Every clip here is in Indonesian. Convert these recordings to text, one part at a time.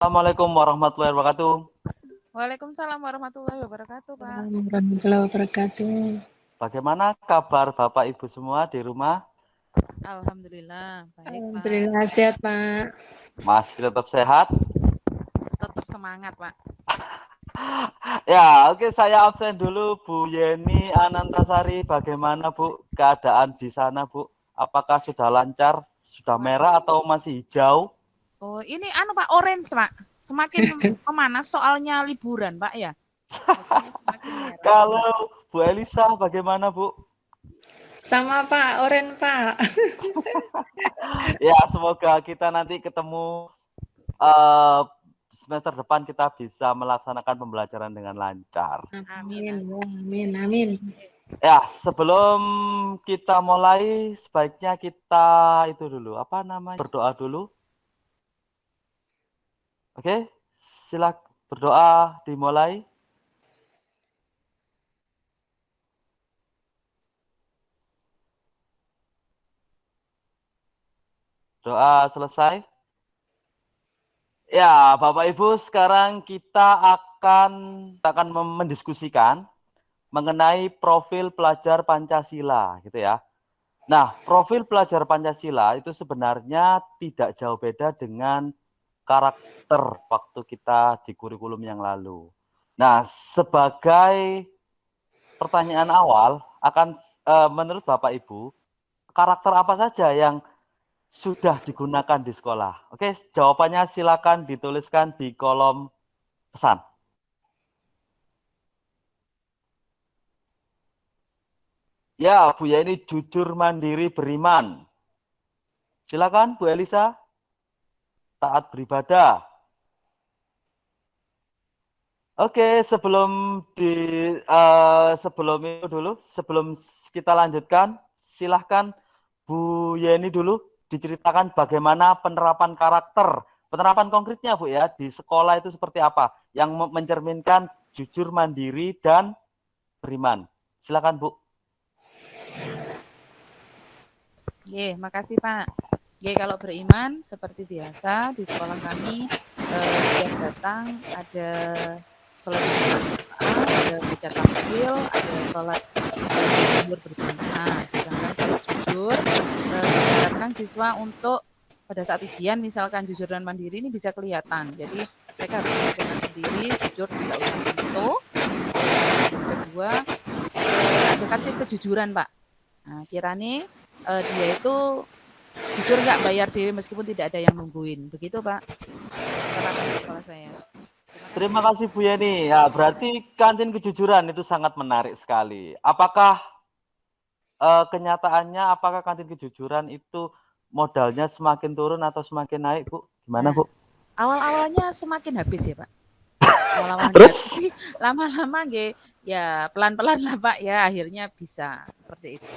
Assalamualaikum warahmatullahi wabarakatuh. Waalaikumsalam warahmatullahi wabarakatuh, Pak. Warahmatullahi wabarakatuh. Bagaimana kabar Bapak Ibu semua di rumah? Alhamdulillah, baik, Pak. Alhamdulillah sehat, Pak. Masih tetap sehat? Tetap semangat, Pak. Ya, oke, saya absen dulu. Bu Yeni Anantasari, bagaimana Bu keadaan di sana, Bu? Apakah sudah lancar, sudah merah atau masih hijau? Oh, ini Pak, orange, Pak. Semakin memanas soalnya liburan, Pak ya. Semakin merah. Kalau Bu Elisa, bagaimana Bu? Sama Pak, oren Pak. Ya, semoga kita nanti ketemu semester depan kita bisa melaksanakan pembelajaran dengan lancar. Amin. Amin, amin. Ya, sebelum kita mulai, sebaiknya kita itu dulu, apa namanya? Berdoa dulu. Oke, silakan berdoa dimulai. Doa selesai. Ya, Bapak Ibu, sekarang kita akan mendiskusikan mengenai profil pelajar Pancasila, gitu ya. Nah, profil pelajar Pancasila itu sebenarnya tidak jauh beda dengan karakter waktu kita di kurikulum yang lalu. Nah, sebagai pertanyaan awal, menurut Bapak Ibu, karakter apa saja yang sudah digunakan di sekolah? Oke, jawabannya silakan dituliskan di kolom pesan. Ya, Bu ya, ini jujur, mandiri, beriman. Silakan Bu Elisa. Taat beribadah. Oke, sebelum itu dulu, sebelum kita lanjutkan, silahkan Bu Yeni dulu diceritakan bagaimana penerapan karakter, penerapan konkretnya Bu ya, di sekolah itu seperti apa, yang mencerminkan jujur, mandiri, dan beriman. Silakan Bu. Makasih Pak. Kalau beriman seperti biasa di sekolah kami setiap datang ada sholat ada baca tahlil, ada sholat zuhur berjamaah. Sedangkan kalau jujur diharapkan siswa untuk pada saat ujian misalkan jujur dan mandiri ini bisa kelihatan. Jadi mereka harus mengerjakan sendiri, jujur tidak usah foto. Yang kedua ada kantin kejujuran Pak. Nah, kiranya dia itu jujur nggak bayar diri meskipun tidak ada yang nungguin. Begitu Pak, penerapan di sekolah saya. Terima kasih Bu Yeni. Ya, berarti kantin kejujuran itu sangat menarik sekali. Apakah kenyataannya, apakah kantin kejujuran itu modalnya semakin turun atau semakin naik, Bu? Gimana, Bu? Awal-awalnya semakin habis ya, Pak. Awal-awalnya Terus? habis, lama-lama ya pelan-pelan lah, Pak. Ya akhirnya bisa seperti itu.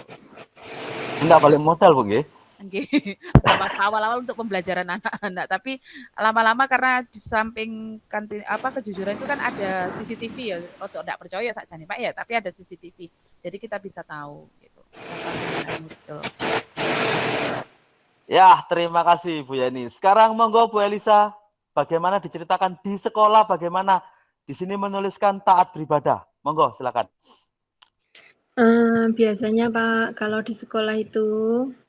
Enggak balik modal, Bu, nggih? Enggak pas awal-awal untuk pembelajaran anak-anak, tapi lama-lama karena di samping kantin kejujuran itu kan ada CCTV ya. Untuk enggak percaya sakjane, Pak ya, tapi ada CCTV. Jadi kita bisa tahu gitu. Ya, terima kasih Bu Yani. Sekarang monggo Bu Elisa, bagaimana diceritakan di sekolah, bagaimana di sini menuliskan taat beribadah. Monggo, silakan. Biasanya Pak, kalau di sekolah itu,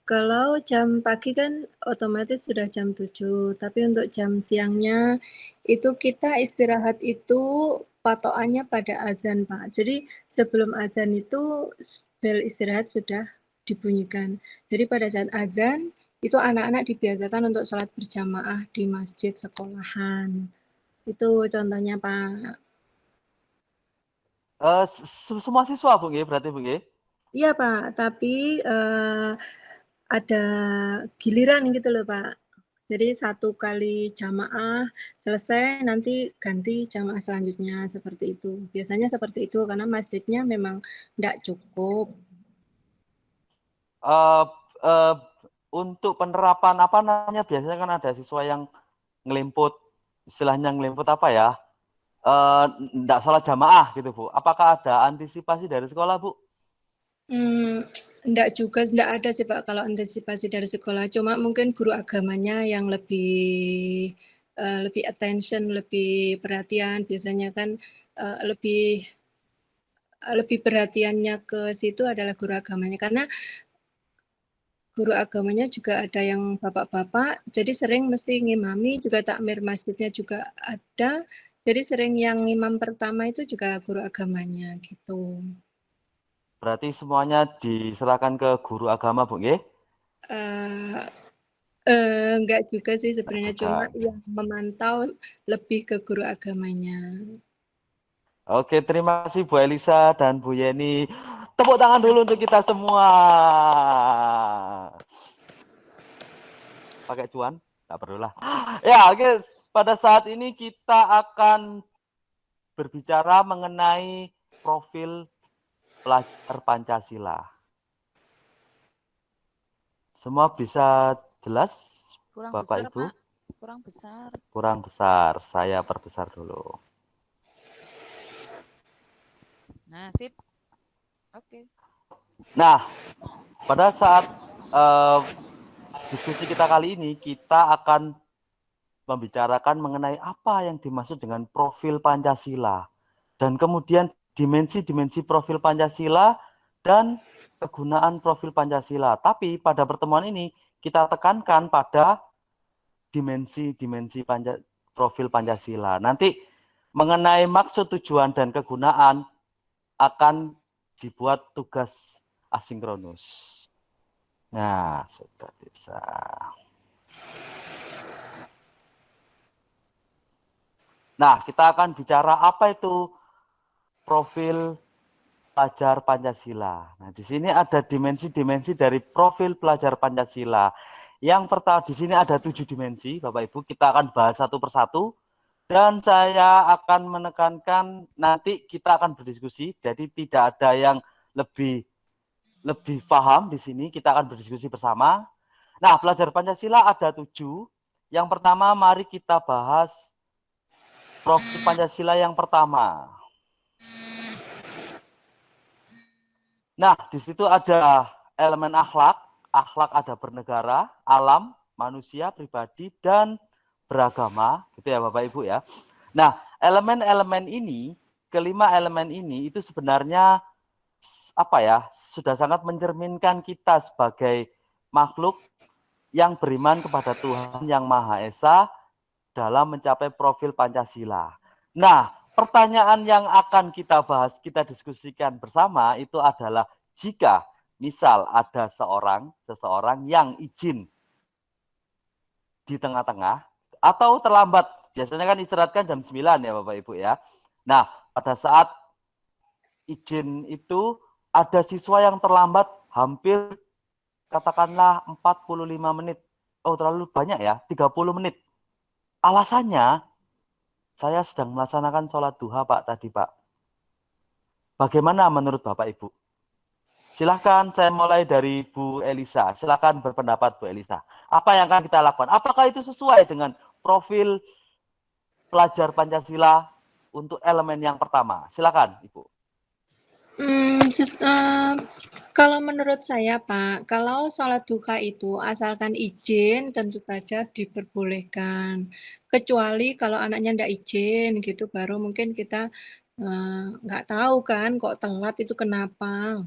kalau jam pagi kan otomatis sudah jam 7, tapi untuk jam siangnya itu kita istirahat itu patokannya pada azan Pak. Jadi sebelum azan itu bel istirahat sudah dibunyikan. Jadi pada saat azan itu anak-anak dibiasakan untuk sholat berjamaah di masjid sekolahan. Itu contohnya Pak. Semua siswa Bu nggih, berarti Bu nggih? Iya Pak, tapi ada giliran gitu loh Pak. Jadi 1 kali jamaah selesai nanti ganti jamaah selanjutnya seperti itu. Biasanya seperti itu karena masjidnya memang enggak cukup. Untuk penerapan apa namanya, biasanya kan ada siswa yang ngelimput, istilahnya ngelimput apa ya? Enggak salah jamaah gitu Bu. Apakah ada antisipasi dari sekolah Bu? Enggak juga, enggak ada sih Pak kalau antisipasi dari sekolah. Cuma mungkin guru agamanya yang lebih lebih attention, lebih perhatian. Biasanya kan lebih perhatiannya ke situ adalah guru agamanya, karena guru agamanya juga ada yang bapak-bapak, jadi sering mesti ngimami, juga takmir masjidnya juga ada, jadi sering yang ngimam pertama itu juga guru agamanya gitu. Berarti semuanya diserahkan ke guru agama, Bu, nggih? Enggak juga sih sebenarnya, cuma Bukan. yang memantau lebih ke guru agamanya. Oke, terima kasih Bu Elisa dan Bu Yeni. Tepuk tangan dulu untuk kita semua. Pakai cuan? Nggak perlulah. Ya, oke. Pada saat ini kita akan berbicara mengenai profil pelajar Pancasila. Semua bisa jelas, Kurang Bapak besar, Ibu? Pak. Kurang besar. Kurang besar. Saya perbesar dulu. Nah, sip. Oke. Nah, pada saat diskusi kita kali ini, kita akan membicarakan mengenai apa yang dimaksud dengan profil Pancasila. Dan kemudian dimensi-dimensi profil Pancasila dan kegunaan profil Pancasila. Tapi pada pertemuan ini kita tekankan pada dimensi-dimensi profil Pancasila. Nanti mengenai maksud, tujuan, dan kegunaan akan dibuat tugas asinkronus. Nah, sudah bisa. Nah, kita akan bicara apa itu profil pelajar Pancasila. Nah, di sini ada dimensi-dimensi dari profil pelajar Pancasila. Yang pertama, di sini ada 7 dimensi, Bapak Ibu. Kita akan bahas satu persatu. Dan saya akan menekankan, nanti kita akan berdiskusi, jadi tidak ada yang lebih paham di sini, kita akan berdiskusi bersama. Nah, pelajar Pancasila ada 7. Yang pertama, mari kita bahas profil Pancasila yang pertama. Nah, di situ ada elemen akhlak ada bernegara, alam, manusia, pribadi, dan beragama, gitu ya Bapak Ibu ya. Nah, elemen-elemen ini, kelima elemen ini itu sebenarnya apa ya, sudah sangat mencerminkan kita sebagai makhluk yang beriman kepada Tuhan Yang Maha Esa dalam mencapai profil Pancasila. Nah, pertanyaan yang akan kita bahas, kita diskusikan bersama itu adalah jika misal ada seseorang yang izin di tengah-tengah atau terlambat, biasanya kan istirahat kan jam 9 ya Bapak Ibu ya. Nah, pada saat izin itu ada siswa yang terlambat hampir katakanlah 45 menit. Oh, terlalu banyak ya, 30 menit. Alasannya, saya sedang melaksanakan sholat duha Pak tadi Pak. Bagaimana menurut Bapak Ibu? Silahkan saya mulai dari Bu Elisa. Silahkan berpendapat Bu Elisa. Apa yang akan kita lakukan? Apakah itu sesuai dengan profil pelajar Pancasila untuk elemen yang pertama? Silahkan Ibu. Kalau menurut saya Pak, kalau sholat duha itu asalkan izin tentu saja diperbolehkan. Kecuali kalau anaknya ndak izin gitu, baru mungkin kita nggak tahu kan kok telat itu kenapa.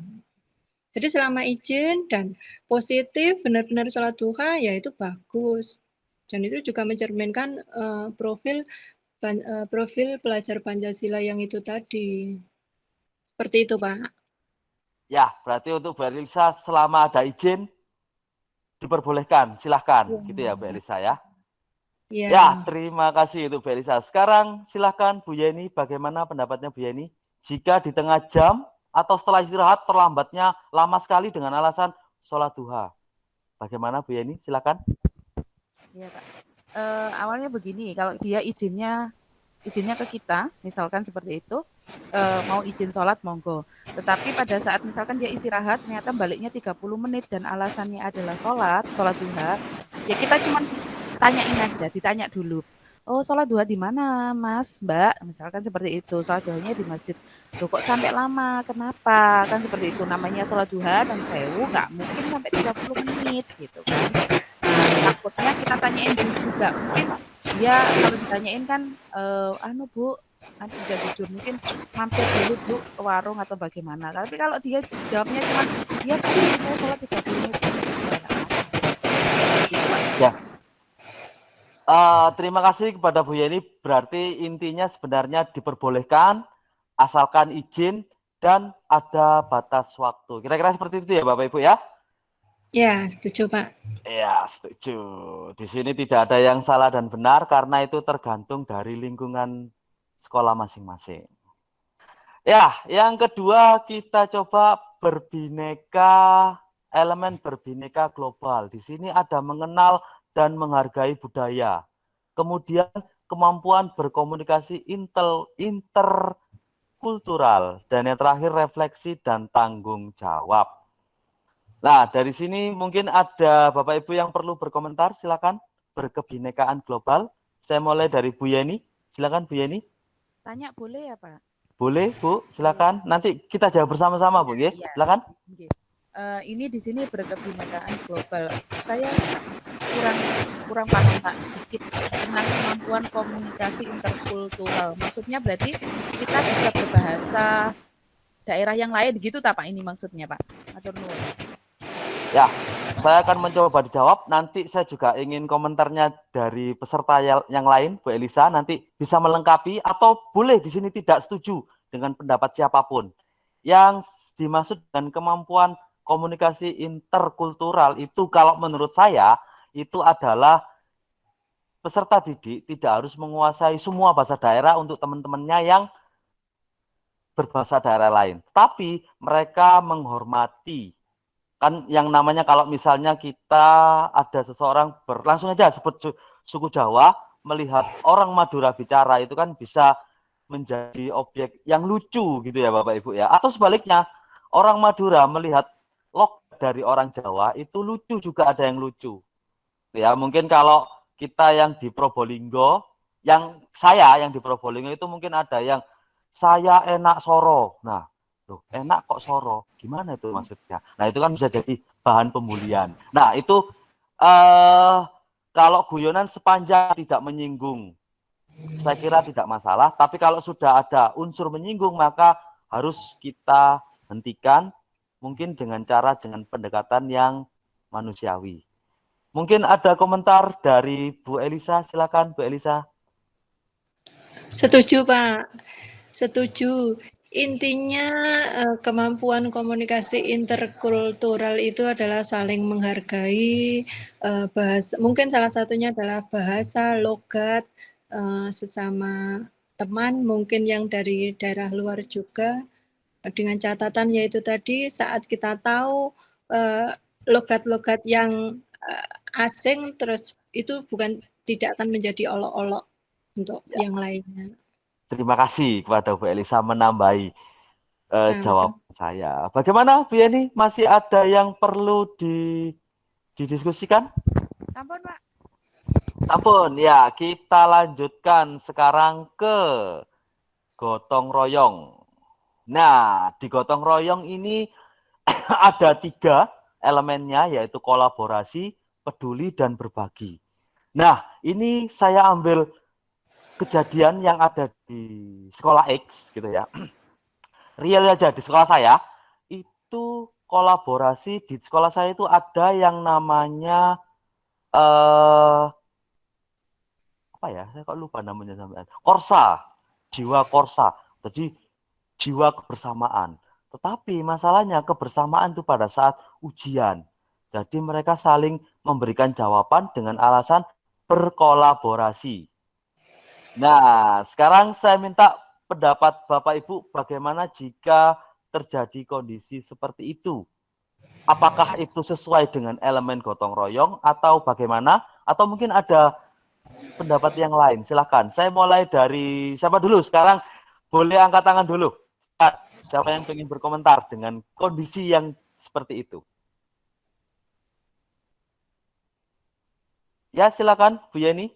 Jadi selama izin dan positif benar-benar sholat duha ya itu bagus. Dan itu juga mencerminkan profil pelajar Pancasila yang itu tadi. Seperti itu Pak. Ya, berarti untuk Bu Elisa selama ada izin diperbolehkan. Silahkan, gitu ya Bu Elisa ya. Ya, terima kasih untuk Bu Elisa. Sekarang silahkan Bu Yeni, bagaimana pendapatnya Bu Yeni? Jika di tengah jam atau setelah istirahat terlambatnya lama sekali dengan alasan sholat duha. Bagaimana Bu Yeni? Silahkan. Iya Pak. Awalnya begini, kalau dia izinnya ke kita, misalkan seperti itu, mau izin sholat monggo. Tetapi pada saat misalkan dia istirahat, ternyata baliknya 30 menit dan alasannya adalah sholat duha, ya kita cuma tanyain aja, ditanya dulu. Oh, sholat duha di mana, Mas, Mbak? Misalkan seperti itu, sholat duhanya di masjid. Loh, kok sampai lama? Kenapa? Kan seperti itu, namanya sholat duha dan sewu, nggak mungkin sampai 30 menit, gitu kan. Nah, takutnya kita tanyain juga, mungkin dia kalau ditanyain kan, anu Bu, nanti bisa jujur, mungkin mampir dulu Bu ke warung atau bagaimana. Tapi kalau dia jawabnya cuma, "Iya Pak, nanti saya sholat 30 menit." Ya sudah, nggak apa-apa. Gitu Pak. Ya. Terima kasih kepada Bu Yeni. Berarti intinya sebenarnya diperbolehkan asalkan izin dan ada batas waktu. Kira-kira seperti itu ya Bapak Ibu ya? Ya, setuju Pak. Ya, setuju. Di sini tidak ada yang salah dan benar karena itu tergantung dari lingkungan sekolah masing-masing. Ya, yang kedua kita coba elemen berbineka global. Di sini ada mengenal dan menghargai budaya. Kemudian kemampuan berkomunikasi interkultural. Dan yang terakhir refleksi dan tanggung jawab. Nah, dari sini mungkin ada Bapak Ibu yang perlu berkomentar, silakan. Berkebinekaan global. Saya mulai dari Bu Yeni. Silakan Bu Yeni. Tanya boleh ya Pak? Boleh Bu, silakan. Nanti kita jawab bersama-sama Bu, ya. Silakan. Ini di sini berkebinekaan global. Saya kurang paham Pak sedikit tentang kemampuan komunikasi interkultural. Maksudnya berarti kita bisa berbahasa daerah yang lain gitu tak Pak, ini maksudnya Pak? Atur nuwun. Ya, saya akan mencoba dijawab. Nanti saya juga ingin komentarnya dari peserta yang lain, Bu Elisa. Nanti bisa melengkapi atau boleh di sini tidak setuju dengan pendapat siapapun. Yang dimaksud dengan kemampuan komunikasi interkultural itu kalau menurut saya itu adalah peserta didik tidak harus menguasai semua bahasa daerah untuk teman-temannya yang berbahasa daerah lain. Tapi mereka menghormati. Kan yang namanya kalau misalnya kita ada seseorang langsung aja sebut suku Jawa, melihat orang Madura bicara itu kan bisa menjadi objek yang lucu gitu ya Bapak Ibu ya. Atau sebaliknya, orang Madura melihat logat dari orang Jawa itu lucu, juga ada yang lucu. Ya, mungkin kalau kita yang di Probolinggo, saya yang di Probolinggo itu mungkin ada yang saya enak soro. Nah, loh, enak kok soro. Gimana itu maksudnya? Nah, itu kan bisa jadi bahan pembulian. Nah, itu kalau guyonan sepanjang tidak menyinggung, saya kira tidak masalah. Tapi kalau sudah ada unsur menyinggung, maka harus kita hentikan, mungkin dengan pendekatan yang manusiawi. Mungkin ada komentar dari Bu Elisa, silakan Bu Elisa. Setuju Pak, setuju. Intinya kemampuan komunikasi interkultural itu adalah saling menghargai bahasa. Mungkin salah satunya adalah bahasa, logat sesama teman, mungkin yang dari daerah luar juga. Dengan catatan yaitu tadi saat kita tahu logat-logat yang asing, terus itu tidak akan menjadi olok-olok untuk yang lainnya. Terima kasih kepada Bu Elisa menambahi jawaban saya. Bagaimana Bu Yeni? Masih ada yang perlu didiskusikan? Sampun Pak. Sampun, ya kita lanjutkan sekarang ke gotong royong. Nah, di gotong royong ini ada 3 elemennya, yaitu kolaborasi, peduli, dan berbagi. Nah, ini saya ambil kejadian yang ada di sekolah X, gitu ya. Real aja di sekolah saya, itu kolaborasi. Di sekolah saya itu ada yang namanya, apa ya, saya kok lupa namanya sampean. Korsa, jiwa korsa. Jadi, jiwa kebersamaan. Tetapi masalahnya kebersamaan itu pada saat ujian. Jadi mereka saling memberikan jawaban dengan alasan berkolaborasi. Nah, sekarang saya minta pendapat Bapak Ibu bagaimana jika terjadi kondisi seperti itu. Apakah itu sesuai dengan elemen gotong royong atau bagaimana? Atau mungkin ada pendapat yang lain? Silakan. Saya mulai dari siapa dulu? Sekarang boleh angkat tangan dulu. Siapa yang ingin berkomentar dengan kondisi yang seperti itu? Ya, silakan Bu Yeni.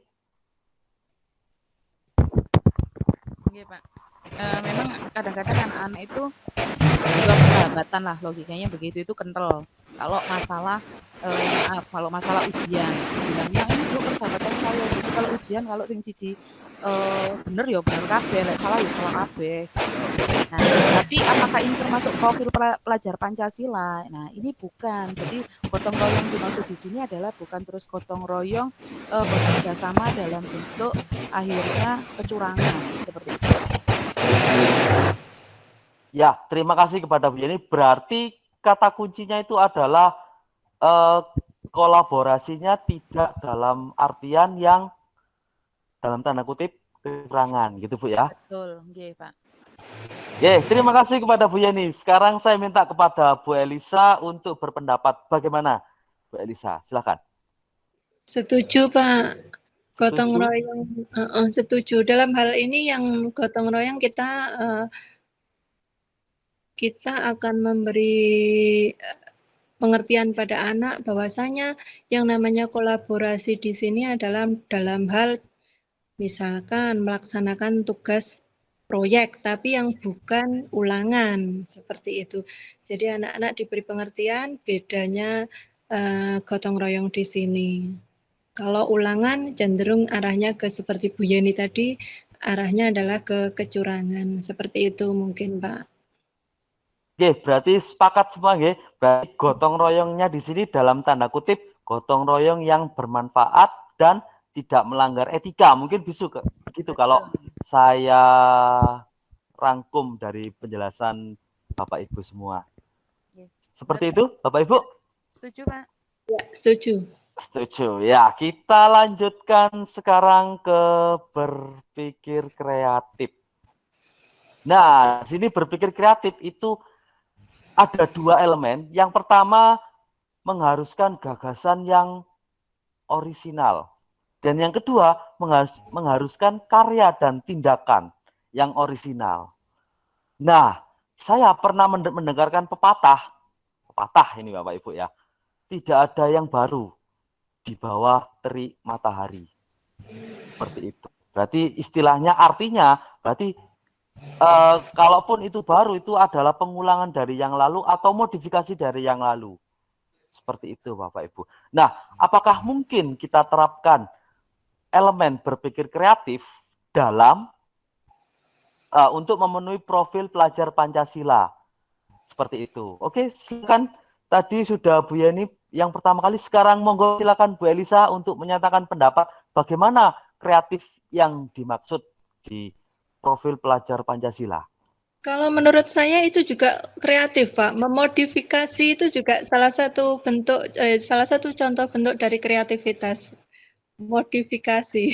Iya Pak. Memang kadang-kadang anak-anak itu juga persahabatan lah, logikanya begitu, itu kental. Kalau masalah ujian, bilangnya ini Bu persahabatan saya. Jadi kalau ujian kalau sing siji bener ya bener kabeh, lek salah ya salah kabeh gitu. Nah, tapi apakah ini termasuk profil pelajar Pancasila? Nah, ini bukan. Jadi gotong royong dimaksud di sini adalah bukan terus gotong royong bekerja sama dalam bentuk akhirnya kecurangan seperti itu. Ya, terima kasih kepada Bu Yeni. Berarti kata kuncinya itu adalah kolaborasinya tidak dalam artian yang dalam tanda kutip kecurangan, gitu Bu ya. Betul, nggih, Pak. Terima kasih kepada Bu Yeni. Sekarang saya minta kepada Bu Elisa untuk berpendapat. Bagaimana, Bu Elisa? Silakan. Setuju, Pak. Gotong Setuju? royong, setuju. Dalam hal ini yang gotong royong kita akan memberi pengertian pada anak bahwasanya yang namanya kolaborasi di sini adalah dalam hal misalkan melaksanakan tugas proyek, tapi yang bukan ulangan, seperti itu. Jadi anak-anak diberi pengertian bedanya gotong royong di sini. Kalau ulangan cenderung arahnya ke seperti Bu Yeni tadi, arahnya adalah ke kecurangan. Seperti itu mungkin, Pak. Berarti sepakat semua, berarti gotong royongnya di sini dalam tanda kutip gotong royong yang bermanfaat dan tidak melanggar etika. Mungkin bisa begitu kalau saya rangkum dari penjelasan Bapak Ibu semua. Seperti itu, Bapak Ibu? Setuju, Pak? Ya, setuju. Setuju. Ya, kita lanjutkan sekarang ke berpikir kreatif. Nah, di sini berpikir kreatif itu ada dua elemen. Yang pertama, mengharuskan gagasan yang orisinal. Dan yang kedua, mengharuskan karya dan tindakan yang orisinal. Nah, saya pernah mendengarkan pepatah ini Bapak Ibu ya, tidak ada yang baru di bawah terik matahari. Seperti itu. Berarti istilahnya artinya, berarti kalaupun itu baru, itu adalah pengulangan dari yang lalu atau modifikasi dari yang lalu. Seperti itu Bapak Ibu. Nah, apakah mungkin kita terapkan elemen berpikir kreatif dalam untuk memenuhi profil pelajar Pancasila? Seperti itu. Oke, silakan. Tadi sudah Bu Yeni yang pertama kali, sekarang monggo silakan Bu Elisa untuk menyatakan pendapat bagaimana kreatif yang dimaksud di profil pelajar Pancasila. Kalau menurut saya itu juga kreatif, Pak. Memodifikasi itu juga salah satu contoh bentuk dari kreativitas. Modifikasi.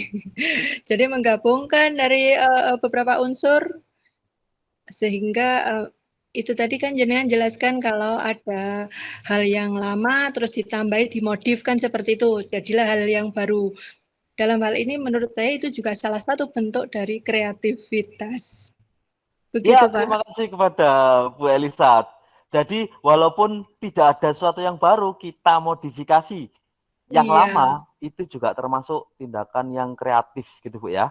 Jadi menggabungkan dari beberapa unsur sehingga itu tadi kan jenengan jelaskan kalau ada hal yang lama terus ditambahi dimodifkan seperti itu, jadilah hal yang baru. Dalam hal ini menurut saya itu juga salah satu bentuk dari kreativitas. Begitu, Pak. Terima kasih kepada Bu Elisa. Jadi walaupun tidak ada sesuatu yang baru, kita modifikasi yang lama, itu juga termasuk tindakan yang kreatif gitu Bu ya.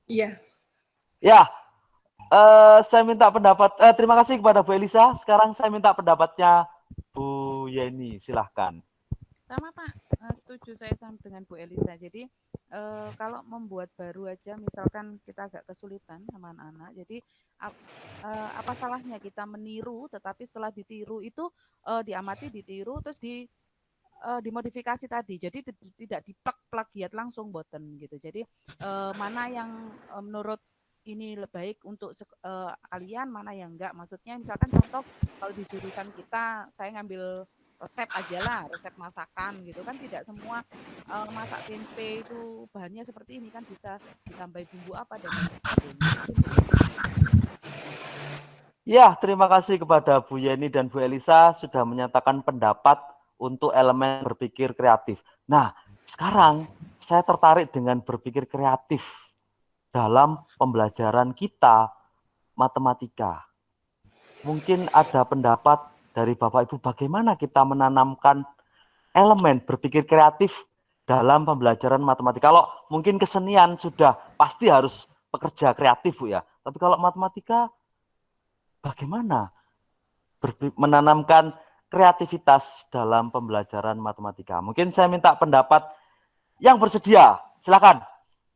Iya. Ya, saya minta pendapat, terima kasih kepada Bu Elisa. Sekarang saya minta pendapatnya Bu Yeni, silahkan. Sama Pak, setuju saya sama dengan Bu Elisa. Jadi kalau membuat baru aja, misalkan kita agak kesulitan sama anak-anak, jadi apa salahnya kita meniru, tetapi setelah ditiru itu diamati, ditiru, terus dimodifikasi tadi. Jadi tidak plagiat langsung boten gitu. Jadi mana yang menurut ini lebih baik untuk kalian, mana yang enggak. Maksudnya misalkan contoh kalau di jurusan kita saya ngambil resep aja lah, resep masakan gitu kan, tidak semua masak tempe itu bahannya seperti ini kan, bisa ditambah bumbu apa dan lain sebagainya. Ya, terima kasih kepada Bu Yeni dan Bu Elisa sudah menyatakan pendapat untuk elemen berpikir kreatif. Nah, sekarang saya tertarik dengan berpikir kreatif dalam pembelajaran kita matematika. Mungkin ada pendapat dari Bapak Ibu bagaimana kita menanamkan elemen berpikir kreatif dalam pembelajaran matematika. Kalau mungkin kesenian sudah pasti harus pekerja kreatif Bu ya. Tapi kalau matematika bagaimana menanamkan kreativitas dalam pembelajaran matematika? Mungkin saya minta pendapat Yang bersedia, silakan.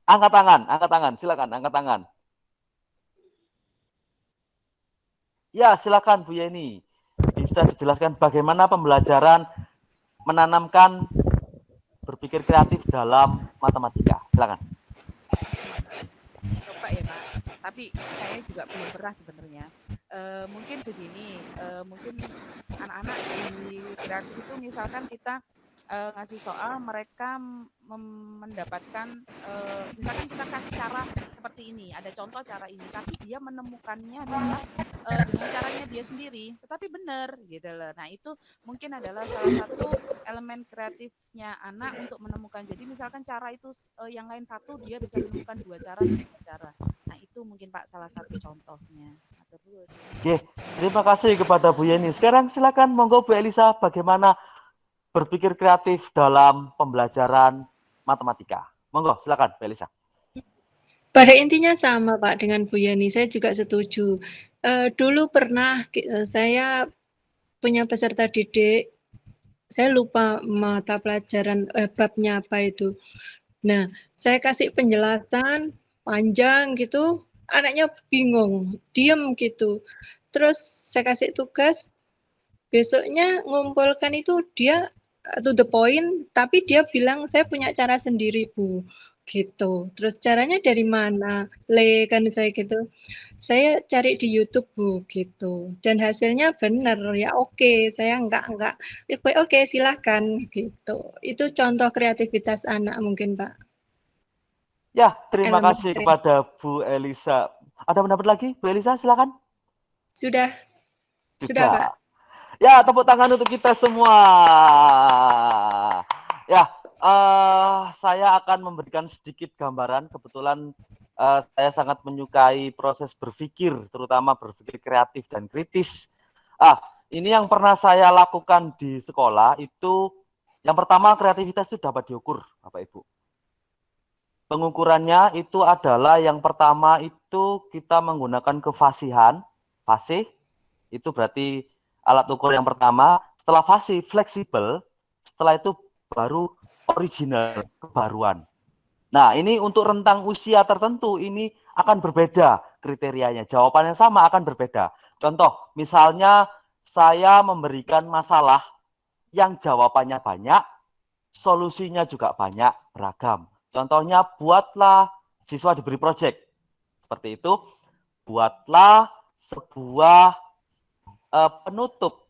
Angkat tangan, silakan angkat tangan. Ya, silakan Bu Yeni. Bisa dijelaskan bagaimana pembelajaran menanamkan berpikir kreatif dalam matematika. Silakan. Coba ya Pak, tapi saya juga belum pernah sebenarnya. Mungkin begini, mungkin anak-anak di kreatif itu misalkan kita ngasih soal, mereka mendapatkan, misalkan kita kasih cara seperti ini, ada contoh cara ini, tapi dia menemukannya dengan caranya dia sendiri, tetapi benar gitu loh. Nah itu mungkin adalah salah satu elemen kreatifnya anak untuk menemukan. Jadi misalkan cara itu yang lain satu, dia bisa menemukan dua cara, tiga cara. Nah itu mungkin Pak salah satu contohnya. Oke, terima kasih kepada Bu Yeni. Sekarang silakan monggo Bu Elisa, bagaimana berpikir kreatif dalam pembelajaran matematika. Monggo, silakan Bu Elisa. Pada intinya sama Pak dengan Bu Yeni, saya juga setuju. Dulu pernah saya punya peserta didik, saya lupa mata pelajaran babnya apa itu. Nah, saya kasih penjelasan panjang gitu, anaknya bingung, diem gitu. Terus saya kasih tugas, besoknya ngumpulkan itu dia to the point, tapi dia bilang saya punya cara sendiri Bu, gitu. Terus caranya dari mana? Kan saya gitu. Saya cari di YouTube Bu, gitu. Dan hasilnya benar, ya oke, saya enggak, oke silahkan, gitu. Itu contoh kreativitas anak mungkin Pak. Ya, terima Elemen kasih kreatif. kepada Bu Elisa. Ada pendapat lagi, Bu Elisa, silakan. Sudah Pak. Ya, tepuk tangan untuk kita semua. Ya, saya akan memberikan sedikit gambaran. Kebetulan saya sangat menyukai proses berpikir, terutama berpikir kreatif dan kritis. Ini yang pernah saya lakukan di sekolah itu, yang pertama kreativitas itu dapat diukur, Bapak Ibu. Pengukurannya itu adalah yang pertama itu kita menggunakan kefasihan, fasih, itu berarti alat ukur yang pertama. Setelah fasih, fleksibel, setelah itu baru original, kebaruan. Nah, ini untuk rentang usia tertentu ini akan berbeda kriterianya. Jawabannya sama akan berbeda. Contoh, misalnya saya memberikan masalah yang jawabannya banyak, solusinya juga banyak, beragam. Contohnya, buatlah, siswa diberi proyek. Seperti itu, buatlah sebuah penutup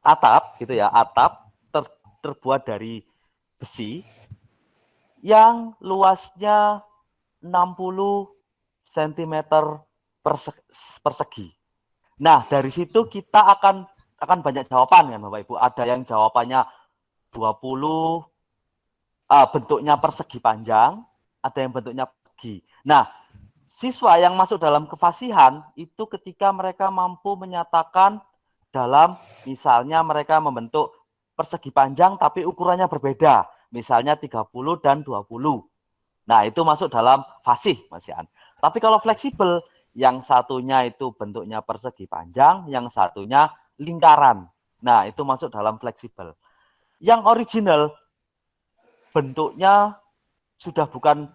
atap gitu ya, atap terbuat dari besi yang luasnya 60 cm persegi. Nah, dari situ kita akan banyak jawaban kan Bapak Ibu. Ada yang jawabannya 20, bentuknya persegi panjang, ada yang bentuknya persegi. Nah, siswa yang masuk dalam kefasihan itu ketika mereka mampu menyatakan dalam, misalnya mereka membentuk persegi panjang tapi ukurannya berbeda, misalnya 30 dan 20. Nah, itu masuk dalam fasih, Mas Ian. Tapi kalau fleksibel, yang satunya itu bentuknya persegi panjang, yang satunya lingkaran. Nah, itu masuk dalam fleksibel. Yang original, bentuknya sudah bukan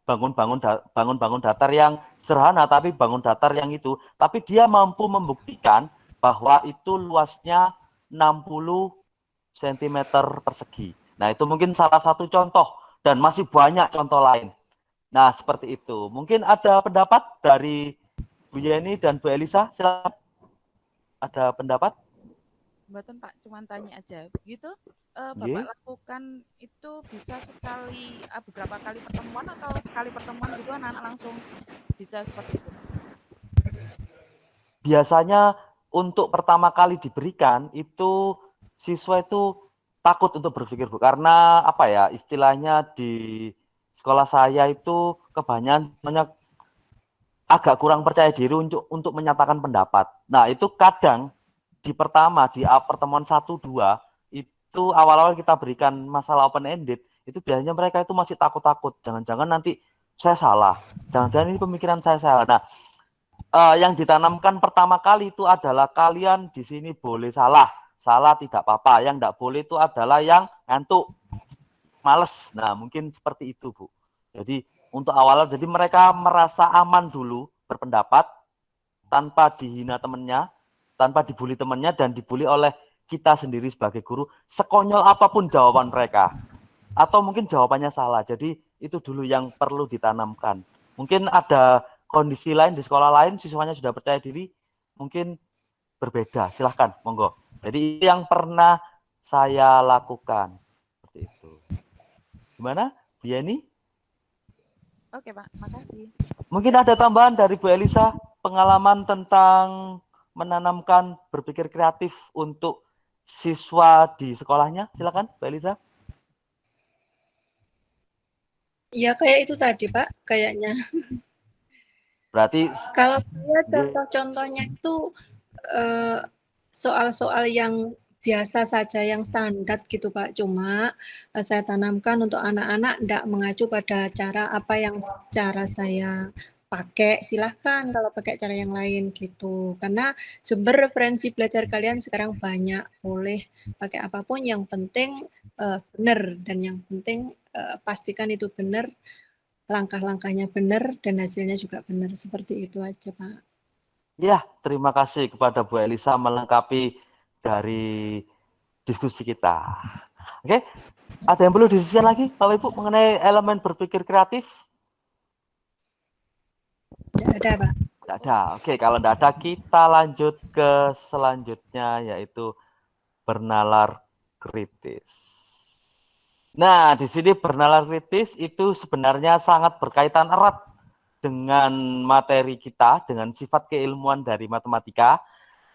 bangun-bangun datar yang sederhana, tapi bangun datar yang itu, tapi dia mampu membuktikan bahwa itu luasnya 60 cm persegi. Nah, itu mungkin salah satu contoh, dan masih banyak contoh lain. Nah, seperti itu. Mungkin ada pendapat dari Bu Yeni dan Bu Elisa, silakan. Ada pendapat? Mboten Pak, cuma tanya aja. Begitu Bapak lakukan itu bisa beberapa kali pertemuan atau sekali pertemuan gitu anak-anak langsung bisa seperti itu? Biasanya untuk pertama kali diberikan itu siswa itu takut untuk berpikir, Bu, karena apa ya, istilahnya di sekolah saya itu kebanyakan agak kurang percaya diri untuk menyatakan pendapat. Nah, itu kadang di pertemuan 1-2 itu awal-awal kita berikan masalah open ended, itu biasanya mereka itu masih takut-takut, jangan-jangan nanti saya salah, jangan-jangan ini pemikiran saya salah. Nah, yang ditanamkan pertama kali itu adalah kalian di sini boleh salah tidak apa-apa. Yang tidak boleh itu adalah yang ngantuk, males. Nah, mungkin seperti itu, Bu. Jadi untuk awalnya, jadi mereka merasa aman dulu berpendapat tanpa dihina temennya, tanpa dibully temennya, dan dibully oleh kita sendiri sebagai guru. Sekonyol apapun jawaban mereka, atau mungkin jawabannya salah. Jadi itu dulu yang perlu ditanamkan. Mungkin ada kondisi lain di sekolah lain, siswanya sudah percaya diri, mungkin berbeda. Silahkan, monggo. Jadi itu yang pernah saya lakukan. Seperti itu. Gimana, Bu Yeni? Oke, Pak. Makasih. Mungkin ada tambahan dari Bu Elisa, pengalaman tentang menanamkan berpikir kreatif untuk siswa di sekolahnya. Silakan, Bu Elisa. Ya, kayak itu tadi, Pak, kayaknya. Berarti Kalau saya contoh-contohnya itu soal-soal yang biasa saja, yang standar gitu, Pak. Cuma saya tanamkan untuk anak-anak tidak mengacu pada cara apa yang cara saya pakai. Silahkan kalau pakai cara yang lain gitu. Karena sumber referensi belajar kalian sekarang banyak. Boleh pakai apapun, yang penting benar. Dan yang penting pastikan itu benar. Langkah-langkahnya benar dan hasilnya juga benar. Seperti itu aja, Pak. Ya, terima kasih kepada Bu Elisa melengkapi dari diskusi kita. Oke, ada yang perlu diskusikan lagi, Bapak Ibu, mengenai elemen berpikir kreatif? Tidak ada, Pak. Tidak ada. Oke, kalau tidak ada, kita lanjut ke selanjutnya, yaitu bernalar kritis. Nah, di sini bernalar kritis itu sebenarnya sangat berkaitan erat dengan materi kita, dengan sifat keilmuan dari matematika,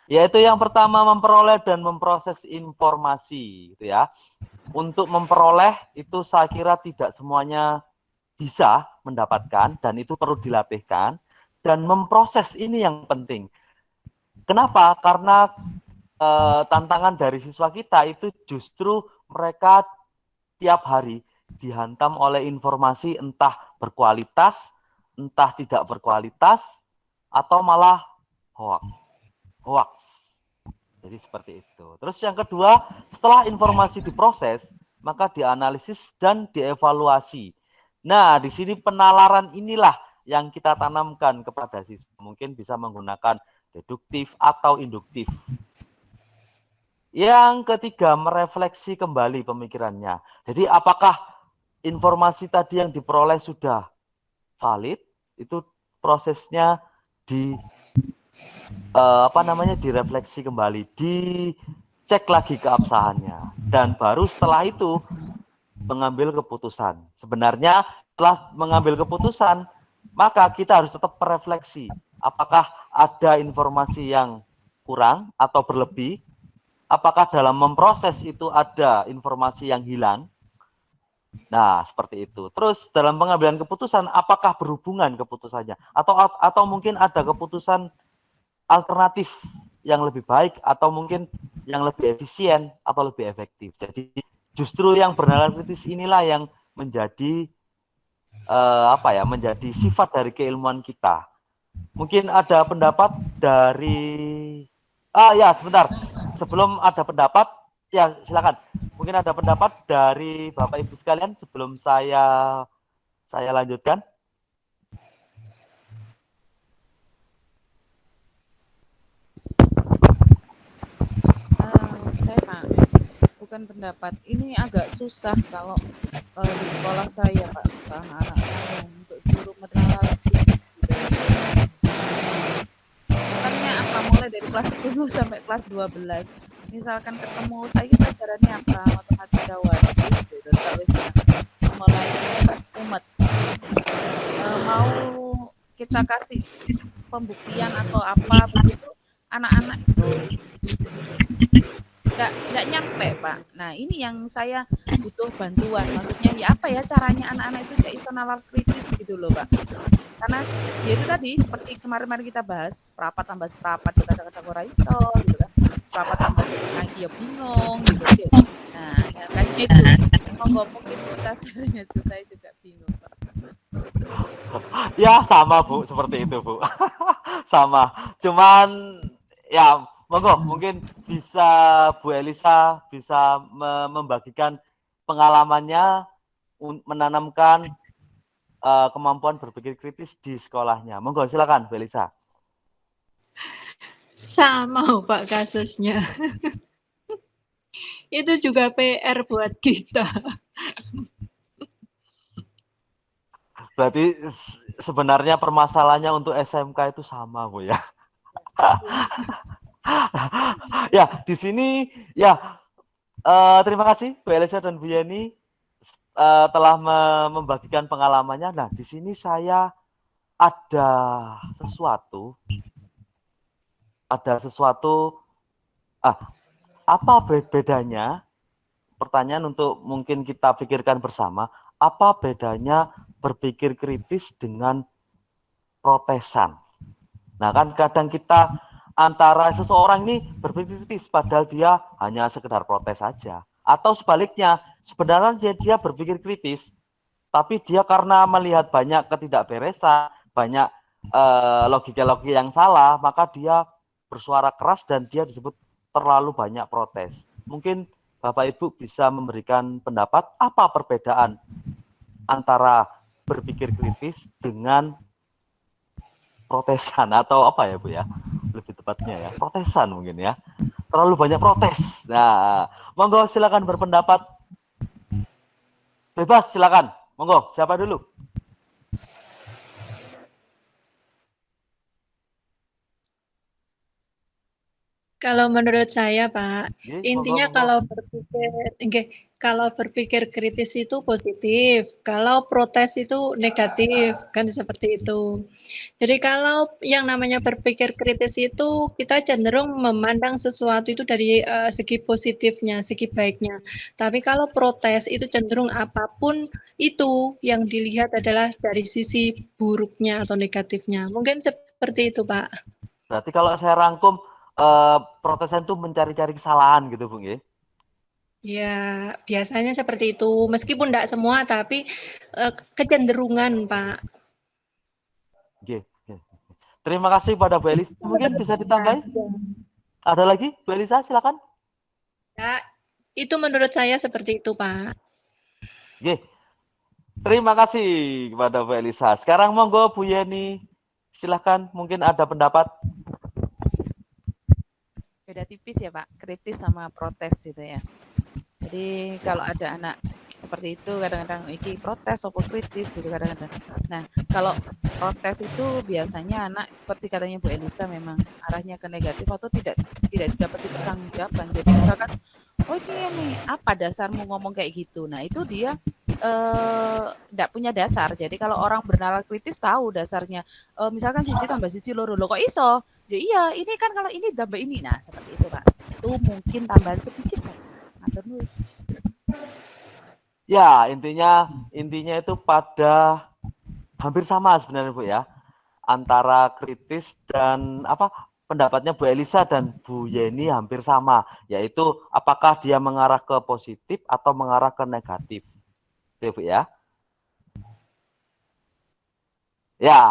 yaitu yang pertama memperoleh dan memproses informasi, gitu ya. Untuk memperoleh itu saya kira tidak semuanya bisa mendapatkan, dan itu perlu dilatihkan, dan memproses ini yang penting. Kenapa? Karena tantangan dari siswa kita itu justru mereka tiap hari dihantam oleh informasi entah berkualitas, entah tidak berkualitas, atau malah hoax. Jadi seperti itu. Terus yang kedua, setelah informasi diproses, maka dianalisis dan dievaluasi. Nah, di sini penalaran inilah yang kita tanamkan kepada siswa. Mungkin bisa menggunakan deduktif atau induktif. Yang ketiga, merefleksi kembali pemikirannya. Jadi apakah informasi tadi yang diperoleh sudah valid? Itu prosesnya direfleksi kembali, dicek lagi keabsahannya, dan baru setelah itu mengambil keputusan. Sebenarnya setelah mengambil keputusan, maka kita harus tetap merefleksi apakah ada informasi yang kurang atau berlebih, apakah dalam memproses itu ada informasi yang hilang. Nah, seperti itu. Terus dalam pengambilan keputusan, apakah berhubungan keputusannya? Atau mungkin ada keputusan alternatif yang lebih baik, atau mungkin yang lebih efisien atau lebih efektif. Jadi justru yang bernalar kritis inilah yang menjadi menjadi sifat dari keilmuan kita. Mungkin ada pendapat dari sebentar. Sebelum ada pendapat, ya silakan. Mungkin ada pendapat dari Bapak Ibu sekalian sebelum saya lanjutkan. Saya Pak, bukan pendapat. Ini agak susah kalau di sekolah saya Pak, ke anak-anak saya untuk suruh bernalar kritis gitu. Bukannya apa, mulai dari kelas 10 sampai kelas 12. Misalkan ketemu saya pelajarannya apa, matematika wajib gitu, tak wis mulai umet. Mau kita kasih pembuktian atau apa begitu, anak-anak itu nggak nyampe Pak. Nah ini yang saya butuh bantuan. Maksudnya ya apa ya caranya anak-anak itu cek iso nalar kritis gitu loh Pak. Karena ya itu tadi seperti kemarin kita bahas perapat tambah seprapat ya kata-kata ora iso gitu kan. Perapat tambah lagi ya bingung gitu. Nah ya kayaknya itu. Mungkin kita sering itu, saya juga bingung Pak. Ya sama Bu, seperti itu Bu. Sama. Cuman ya monggo mungkin bisa Bu Elisa bisa membagikan pengalamannya menanamkan kemampuan berpikir kritis di sekolahnya. Monggo silakan Bu Elisa. Sama Pak kasusnya. Itu juga PR buat kita. Berarti sebenarnya permasalahannya untuk SMK itu sama, Bu ya. Ya, di sini ya terima kasih Bu Elisa dan Bu Yeni telah membagikan pengalamannya. Nah, di sini saya ada sesuatu apa bedanya? Pertanyaan untuk mungkin kita pikirkan bersama, apa bedanya berpikir kritis dengan protesan? Nah, kan kadang kita antara seseorang ini berpikir kritis padahal dia hanya sekedar protes saja. Atau sebaliknya, sebenarnya dia berpikir kritis, tapi dia karena melihat banyak ketidakberesan, banyak logika-logika yang salah, maka dia bersuara keras dan dia disebut terlalu banyak protes. Mungkin Bapak Ibu bisa memberikan pendapat apa perbedaan antara berpikir kritis dengan protesan atau apa ya Bu ya? Lebih tepatnya ya, protesan mungkin ya. Terlalu banyak protes. Nah, monggo silakan berpendapat. Bebas silakan. Monggo, siapa dulu? Kalau menurut saya, Pak, intinya Monggo. kalau berpikir kritis itu positif, kalau protes itu negatif, kan seperti itu. Jadi kalau yang namanya berpikir kritis itu kita cenderung memandang sesuatu itu dari segi positifnya, segi baiknya. Tapi kalau protes itu cenderung apapun itu yang dilihat adalah dari sisi buruknya atau negatifnya. Mungkin seperti itu, Pak. Berarti kalau saya rangkum protesan itu mencari-cari kesalahan gitu, Bung ya? Ya, biasanya seperti itu. Meskipun tidak semua, tapi kecenderungan, Pak. Oke. Terima kasih pada Bu Elisa. Mungkin bisa ditambahin? Ada lagi, Bu Elisa, silakan. Ya, itu menurut saya seperti itu, Pak. Oke. Terima kasih kepada Bu Elisa. Sekarang monggo Bu Yeni, silakan. Mungkin ada pendapat. Beda tipis ya Pak, kritis sama protes gitu ya. Jadi kalau ada anak seperti itu kadang-kadang iki protes atau kritis gitu kadang-kadang. Nah, kalau protes itu biasanya anak seperti katanya Bu Elisa memang arahnya ke negatif atau tidak dapat dipertanggungjawabkan. Jadi misalkan, oh ini nih, apa dasarmu ngomong kayak gitu? Nah, itu dia tidak punya dasar. Jadi kalau orang bernalar kritis tahu dasarnya. Misalkan siji tambah siji loro, lo kok iso? Ya iya, ini kan kalau ini tambah ini. Nah, seperti itu Pak. Itu mungkin tambahan sedikit saja. Ya, intinya itu pada hampir sama sebenarnya Bu ya. Antara kritis dan pendapatnya Bu Elisa dan Bu Yeni hampir sama, yaitu apakah dia mengarah ke positif atau mengarah ke negatif. Itu Bu ya. Ya,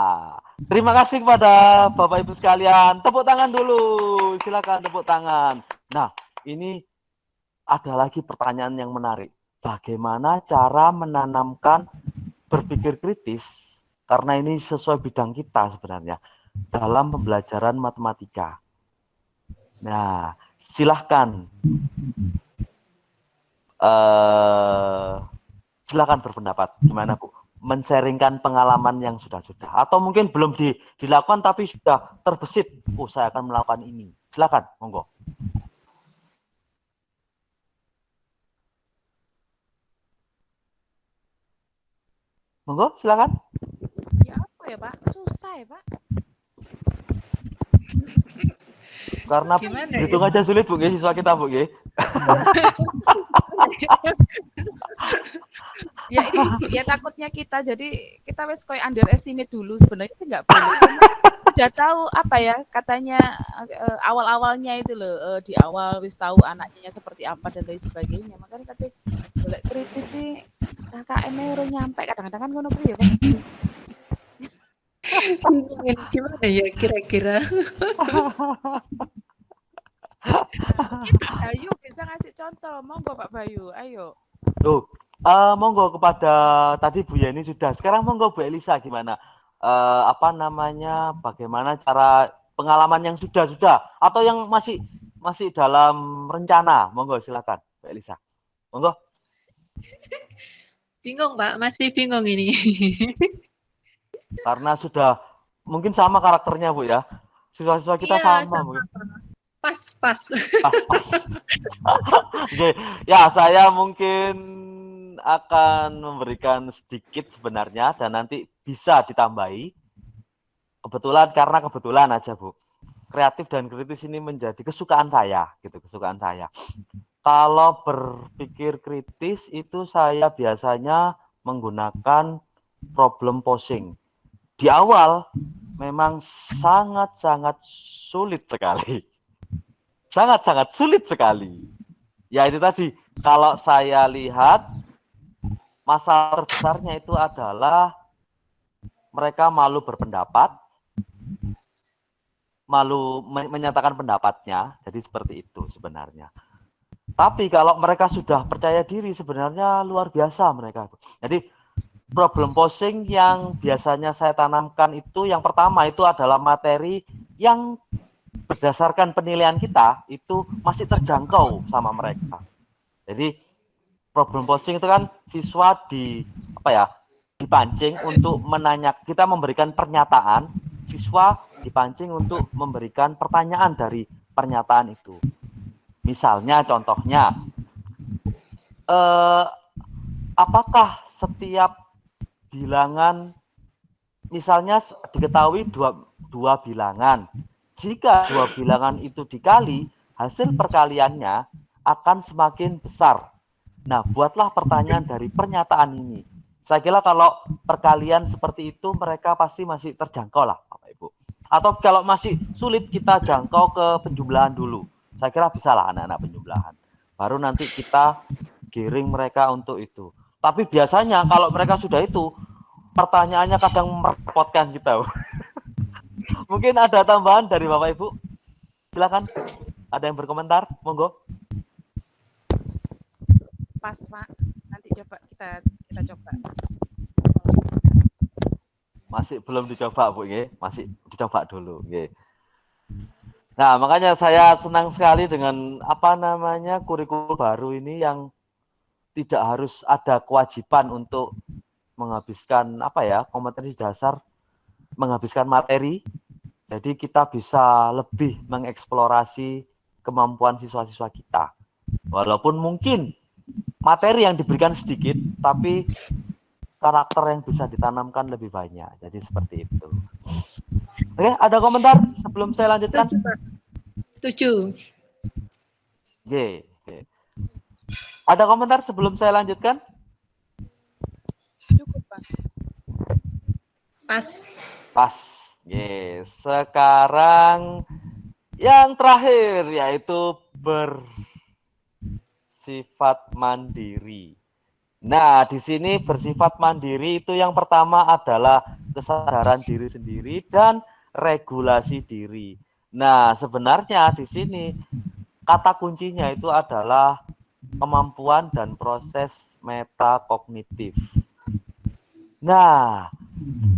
terima kasih kepada Bapak Ibu sekalian. Tepuk tangan dulu. Silakan tepuk tangan. Nah, ini ada lagi pertanyaan yang menarik. Bagaimana cara menanamkan berpikir kritis, karena ini sesuai bidang kita sebenarnya, dalam pembelajaran matematika. Nah, silahkan. Silahkan berpendapat. Gimana Bu? Men-sharingkan pengalaman yang sudah-sudah. Atau mungkin belum dilakukan tapi sudah terbesit. Oh, saya akan melakukan ini. Silahkan, monggo. Monggo, silakan. Ya apa ya Pak? Susah ya Pak. Karena hitung aja sulit Bu, siswa kita Bu. Ya ini ya takutnya kita jadi kita wes koy underestimate dulu sebenarnya sih nggak boleh. Sudah tahu apa ya katanya awal-awalnya itu loh di awal wis tahu anaknya seperti apa dan lain sebagainya. Makanya katanya boleh kritis sih KKN-nya urung nyampe kadang-kadang kan ngono ya Pak. Bingung ini gimana ya kira-kira? Mungkin Pak Bayu bisa ngasih contoh. Monggo Pak Bayu, ayo. Tuh, monggo kepada tadi Bu Yeni sudah. Sekarang monggo Bu Elisa gimana? Apa namanya? Bagaimana cara pengalaman yang sudah atau yang masih dalam rencana? Monggo silakan Bu Elisa. Monggo. Bingung, Pak, masih bingung ini. Karena sudah mungkin sama karakternya Bu ya. Siswa-siswa kita Iya, sama mungkin. Pas. Pas. Oke, ya saya mungkin akan memberikan sedikit sebenarnya dan nanti bisa ditambahi. Karena kebetulan aja Bu. Kreatif dan kritis ini menjadi kesukaan saya, gitu, kesukaan saya. Kalau berpikir kritis itu saya biasanya menggunakan problem posing. Di awal memang sangat-sangat sulit sekali. Sangat-sangat sulit sekali. Ya itu tadi, kalau saya lihat masalah terbesarnya itu adalah mereka malu berpendapat, malu menyatakan pendapatnya, jadi seperti itu sebenarnya. Tapi kalau mereka sudah percaya diri sebenarnya luar biasa mereka. Jadi problem posing yang biasanya saya tanamkan itu yang pertama itu adalah materi yang berdasarkan penilaian kita itu masih terjangkau sama mereka. Jadi problem posing itu kan siswa dipancing untuk kita memberikan pernyataan, siswa dipancing untuk memberikan pertanyaan dari pernyataan itu. Misalnya contohnya, apakah setiap bilangan, misalnya diketahui dua bilangan, jika dua bilangan itu dikali, hasil perkaliannya akan semakin besar. Nah, buatlah pertanyaan dari pernyataan ini. Saya kira kalau perkalian seperti itu, mereka pasti masih terjangkau lah, Bapak Ibu. Atau kalau masih sulit, kita jangkau ke penjumlahan dulu. Saya kira bisa lah anak-anak penjumlahan. Baru nanti kita giring mereka untuk itu. Tapi biasanya kalau mereka sudah itu, pertanyaannya kadang merepotkan kita. Mungkin ada tambahan dari Bapak Ibu? Silakan. Ada yang berkomentar? Monggo. Pas Pak, nanti coba kita coba. Masih belum dicoba Bu, ya? Masih dicoba dulu. Ya. Nah, makanya saya senang sekali dengan kurikulum baru ini yang tidak harus ada kewajiban untuk menghabiskan kompetensi dasar, menghabiskan materi. Jadi kita bisa lebih mengeksplorasi kemampuan siswa-siswa kita. Walaupun mungkin materi yang diberikan sedikit, tapi karakter yang bisa ditanamkan lebih banyak. Jadi seperti itu. Oke, ada komentar sebelum saya lanjutkan? Setuju. Oke. Ada komentar sebelum saya lanjutkan? Cukup, Pak. Pas. Sekarang yang terakhir yaitu bersifat mandiri. Nah, di sini bersifat mandiri itu yang pertama adalah kesadaran diri sendiri dan regulasi diri. Nah, sebenarnya di sini kata kuncinya itu adalah kemampuan dan proses metakognitif. Nah,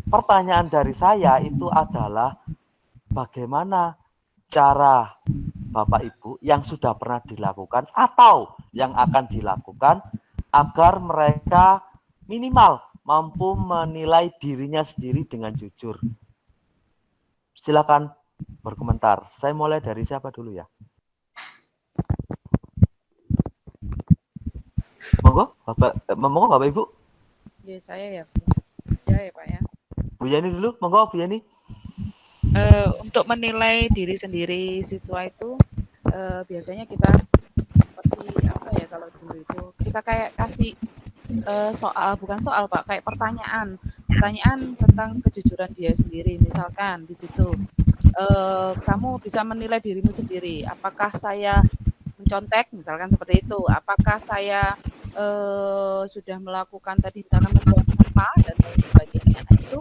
pertanyaan dari saya itu adalah bagaimana cara Bapak Ibu yang sudah pernah dilakukan atau yang akan dilakukan agar mereka minimal mampu menilai dirinya sendiri dengan jujur. Silakan berkomentar. Saya mulai dari siapa dulu ya? Monggo, Bapak Ibu. Ya, saya ya. Ya Pak ya. Bu Yani dulu, monggo Bu Yani. Untuk menilai diri sendiri siswa itu biasanya kita seperti kalau dulu itu kita kayak kasih bukan soal Pak, kayak pertanyaan tentang kejujuran dia sendiri. Misalkan di situ kamu bisa menilai dirimu sendiri, apakah saya mencontek, misalkan seperti itu, apakah saya sudah melakukan tadi misalkan membuat apa dan lain sebagainya. Nah, itu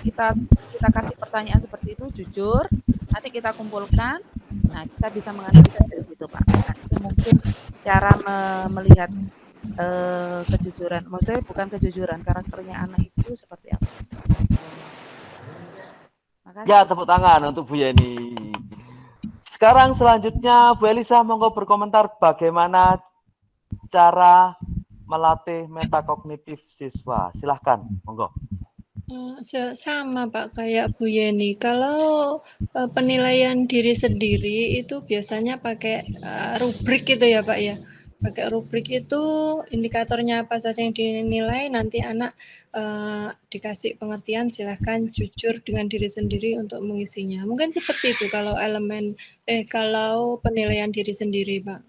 kita kasih pertanyaan seperti itu jujur, nanti kita kumpulkan, nah kita bisa menganalisa dari situ Pak. Nah, itu mungkin cara melihat kejujuran, maksudnya bukan kejujuran, karakternya anak itu seperti apa. Makasih. Ya, tepuk tangan untuk Bu Yeni. Sekarang selanjutnya Bu Elisa monggo berkomentar bagaimana cara melatih metakognitif siswa. Silahkan, monggo. Sama Pak kayak Bu Yeni. Kalau penilaian diri sendiri itu biasanya pakai rubrik gitu ya Pak ya. Pakai rubrik itu indikatornya apa saja yang dinilai, nanti anak dikasih pengertian, silahkan jujur dengan diri sendiri untuk mengisinya. Mungkin seperti itu kalau kalau penilaian diri sendiri Pak.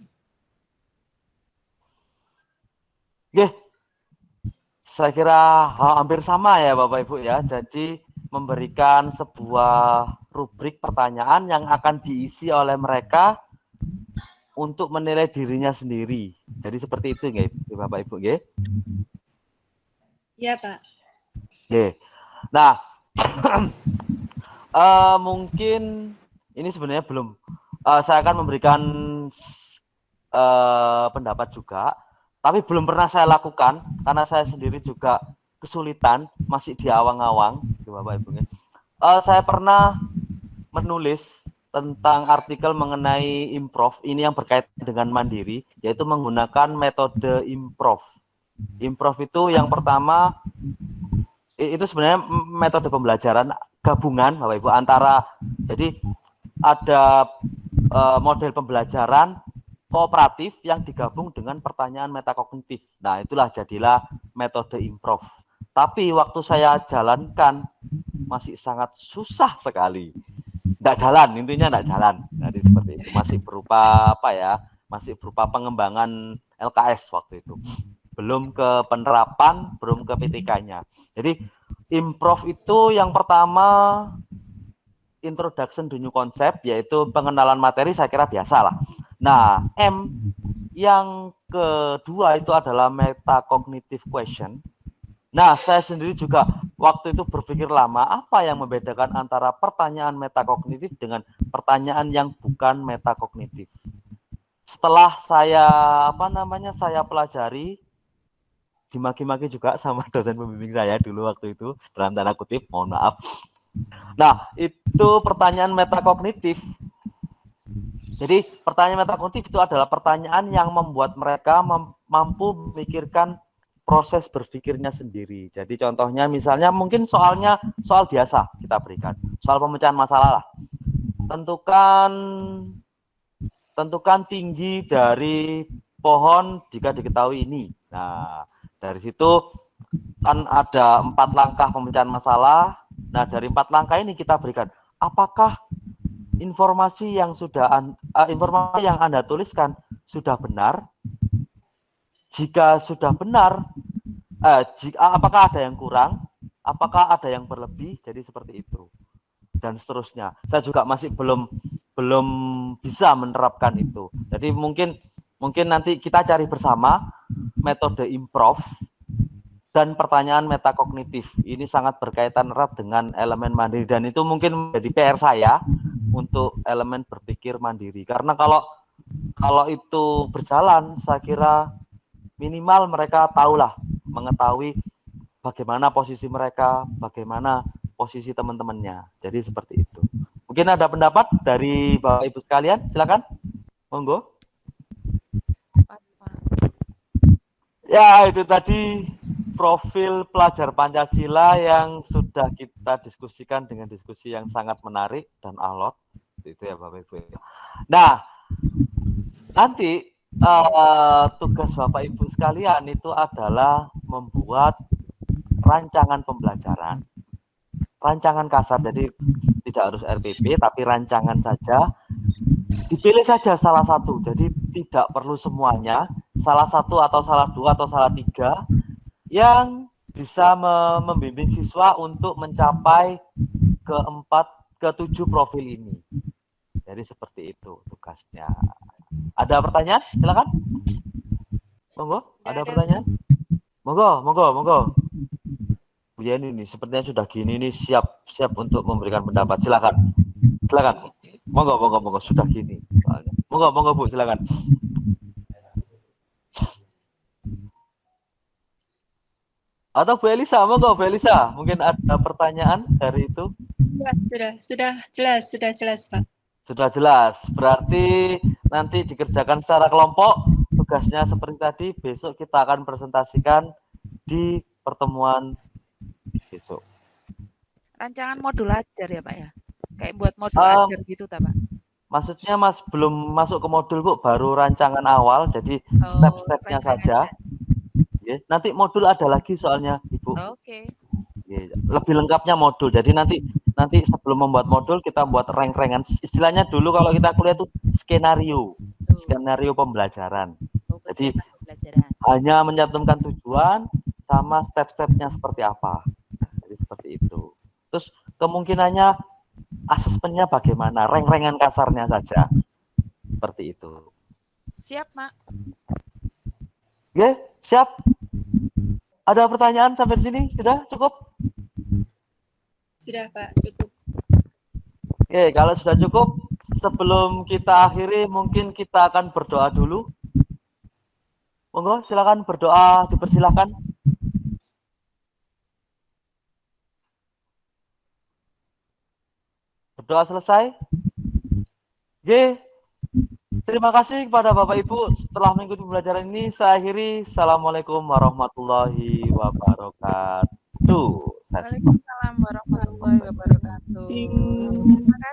Oke, saya kira hampir sama ya Bapak Ibu ya. Jadi memberikan sebuah rubrik pertanyaan yang akan diisi oleh mereka untuk menilai dirinya sendiri. Jadi seperti itu nggih, Bapak Ibu nggih. Iya Pak. Oke. Nah, mungkin ini sebenarnya belum. Saya akan memberikan pendapat juga, tapi belum pernah saya lakukan karena saya sendiri juga kesulitan, masih di awang-awang, Bapak Ibu. Saya pernah menulis tentang artikel mengenai improv, ini yang berkaitan dengan mandiri, yaitu menggunakan metode improv. Improv itu yang pertama, itu sebenarnya metode pembelajaran gabungan, Bapak Ibu, antara, jadi ada model pembelajaran kooperatif yang digabung dengan pertanyaan metakognitif. Nah, itulah jadilah metode improv. Tapi waktu saya jalankan masih sangat susah sekali. Nggak jalan, intinya nggak jalan. Jadi seperti itu, masih berupa apa ya? Masih berupa pengembangan LKS waktu itu. Belum ke penerapan, belum ke PTK-nya. Jadi improv itu yang pertama introduction to new concept, yaitu pengenalan materi, saya kira biasa lah. Nah, M yang kedua itu adalah metacognitive question. Nah, saya sendiri juga waktu itu berpikir lama, apa yang membedakan antara pertanyaan metakognitif dengan pertanyaan yang bukan metakognitif. Setelah saya saya pelajari, dimaki-maki juga sama dosen pembimbing saya dulu waktu itu, dalam tanda kutip, mohon maaf. Nah, itu pertanyaan metakognitif. Jadi, pertanyaan metakognitif itu adalah pertanyaan yang membuat mereka mampu memikirkan proses berpikirnya sendiri. Jadi contohnya misalnya mungkin soal biasa kita berikan, soal pemecahan masalah lah. Tentukan tinggi dari pohon jika diketahui ini. Nah, dari situ kan ada 4 langkah pemecahan masalah. Nah, dari 4 langkah ini kita berikan, apakah informasi yang Anda tuliskan sudah benar? Jika sudah benar, apakah ada yang kurang? Apakah ada yang berlebih? Jadi seperti itu. Dan seterusnya. Saya juga masih belum bisa menerapkan itu. Jadi mungkin nanti kita cari bersama metode improv dan pertanyaan metakognitif. Ini sangat berkaitan erat dengan elemen mandiri, dan itu mungkin menjadi PR saya untuk elemen berpikir mandiri. Karena kalau itu berjalan, saya kira minimal mereka mengetahui bagaimana posisi mereka, bagaimana posisi teman-temannya. Jadi seperti itu. Mungkin ada pendapat dari Bapak Ibu sekalian, silakan. Monggo. Ya, itu tadi profil pelajar Pancasila yang sudah kita diskusikan dengan diskusi yang sangat menarik dan alot. Itu ya Bapak Ibu. Nah, nanti tugas Bapak Ibu sekalian itu adalah membuat rancangan pembelajaran, rancangan kasar, jadi tidak harus RPP tapi rancangan saja, dipilih saja salah satu, jadi tidak perlu semuanya, salah satu atau salah 2 atau salah 3 yang bisa membimbing siswa untuk mencapai ke 7 profil ini. Jadi seperti itu tugasnya. Ada pertanyaan? Silakan. Monggo, ada pertanyaan? Monggo. Bu Bu Yeni nih, sepertinya sudah gini nih siap untuk memberikan pendapat. Silakan. Monggo sudah gini. Monggo Bu, silakan. Atau Bu Elisa, monggo Bu Elisa, mungkin ada pertanyaan dari itu? Sudah jelas, Pak. Sudah jelas. Berarti nanti dikerjakan secara kelompok. Tugasnya seperti tadi, besok kita akan presentasikan di pertemuan besok. Rancangan modul ajar ya Pak ya? Kayak buat modul ajar gitu tak Pak? Maksudnya Mas belum masuk ke modul Bu, baru rancangan awal, jadi step-stepnya saja. Nanti modul ada lagi soalnya Ibu. Oke. Lebih lengkapnya modul. Jadi nanti sebelum membuat modul kita buat rank-rankan. Istilahnya dulu kalau kita kuliah itu skenario pembelajaran. Jadi hanya mencantumkan tujuan sama step-stepnya seperti apa. Jadi seperti itu. Terus kemungkinannya asesmennya bagaimana? Rank-rankan kasarnya saja. Seperti itu. Siap, Mak. Oke, siap. Ada pertanyaan sampai sini? Sudah cukup? Sudah, Pak, cukup. Oke, kalau sudah cukup, sebelum kita akhiri, mungkin kita akan berdoa dulu. Monggo, silakan berdoa, dipersilakan. Berdoa selesai. Oke, terima kasih kepada Bapak Ibu setelah mengikuti pembelajaran ini. Saya akhiri. Assalamualaikum warahmatullahi wabarakatuh. Waalaikumsalam warahmatullahi wabarakatuh. Terima kasih.